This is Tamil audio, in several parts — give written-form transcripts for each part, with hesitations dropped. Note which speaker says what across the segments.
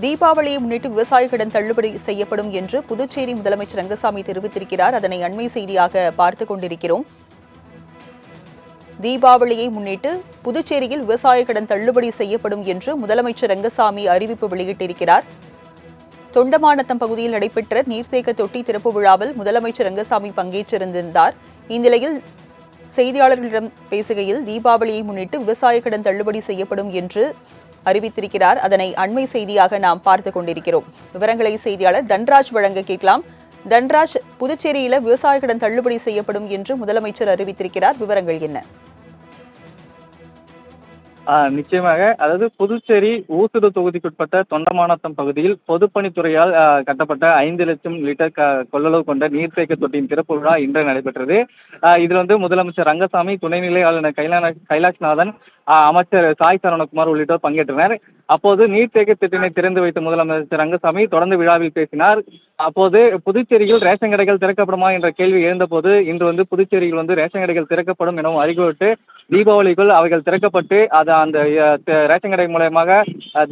Speaker 1: தீபாவளியை முன்னிட்டு விவசாய கடன் தள்ளுபடி செய்யப்படும் என்று புதுச்சேரி முதலமைச்சர் ரங்கசாமி தெரிவித்திருக்கிறார். அதனை அண்மை செய்தியாக பார்த்துக் கொண்டிருக்கிறோம். தீபாவளியை முன்னிட்டு புதுச்சேரியில் விவசாய கடன் தள்ளுபடி செய்யப்படும் என்று முதலமைச்சர் ரங்கசாமி அறிவிப்பு வெளியிட்டிருக்கிறார். தொண்டமாநத்தம் பகுதியில் நடைபெற்ற நீர்த்தேக்க தொட்டி திறப்பு விழாவில் முதலமைச்சர் ரங்கசாமி பங்கேற்றிருந்தார். இந்நிலையில் செய்தியாளர்களிடம் பேசுகையில் தீபாவளியை முன்னிட்டு விவசாய கடன் தள்ளுபடி செய்யப்படும் என்று அறிவித்திருக்கிறார். அதனை அண்மை செய்தியாக நாம் பார்த்துக் கொண்டிருக்கிறோம். விவரங்களை செய்தியாளர் தன்ராஜ் வழங்க கேட்கலாம். தன்ராஜ், புதுச்சேரியில விவசாய கடன் தள்ளுபடி செய்யப்படும் என்று முதலமைச்சர் அறிவித்திருக்கிறார். விவரங்கள் என்ன?
Speaker 2: நிச்சயமாக. அதாவது புதுச்சேரி ஊசுடு தொகுதிக்குட்பட்ட தொண்டமாநத்தம் பகுதியில் பொதுப்பணித்துறையால் கட்டப்பட்ட 5 லட்சம் லிட்டர் கொள்ளளவு கொண்ட நீர்த்தேக்க தொட்டியின் திறப்பு விழா இன்று நடைபெற்றது. இதில் முதலமைச்சர் ரங்கசாமி, துணைநிலை ஆளுநர் கைலாஷ்நாதன், அமைச்சர் சாய் சரவணகுமார் உள்ளிட்டோர் பங்கேற்றனர். அப்போது நீர்த்தேக்க திட்டத்தினை திறந்து வைத்த முதலமைச்சர் ரங்கசாமி தொடர்ந்து விழாவில் பேசினார். அப்போது புதுச்சேரியில் ரேஷன் கடைகள் திறக்கப்படுமா என்ற கேள்வி எழுந்தபோது இன்று புதுச்சேரியில் ரேஷன் கடைகள் திறக்கப்படும் எனவும் அறிவித்து தீபாவளிக்குள் அவைகள் திறக்கப்பட்டு அந்த ரேஷன் கடை மூலமாக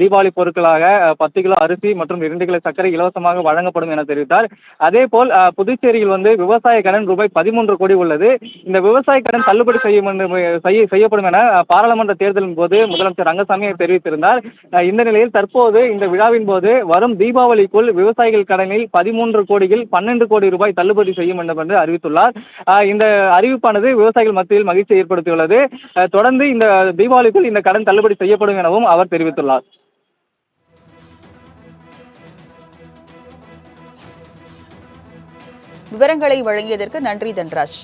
Speaker 2: தீபாவளி பொருட்களாக 10 கிலோ அரிசி மற்றும் 2 கிலோ சர்க்கரை இலவசமாக வழங்கப்படும் என தெரிவித்தார். அதேபோல் புதுச்சேரியில் விவசாய கடன் ரூபாய் 13 கோடி உள்ளது. இந்த விவசாய கடன் தள்ளுபடி செய்யப்படும் என பாராளுமன்ற தேர்தலின் போது முதலமைச்சர் ரங்கசாமி தெரிவித்திருந்தார். இந்த நிலையில் தற்போது இந்த விழாவின் போது வரும் தீபாவளிக்குள் விவசாயிகள் கடனில் 13 கோடியில் 12 கோடி ரூபாய் தள்ளுபடி செய்யும் என்று அறிவித்துள்ளார். இந்த அறிவிப்பானது விவசாயிகள் மத்தியில் மகிழ்ச்சியை ஏற்படுத்தியுள்ளது. தொடர்ந்து இந்த தீபாவளிக்குள் இந்த கடன் தள்ளுபடி செய்யப்படும் எனவும் அவர் தெரிவித்துள்ளார்.
Speaker 1: விவரங்களை வழங்கியதற்கு நன்றி தன்ராஜ்.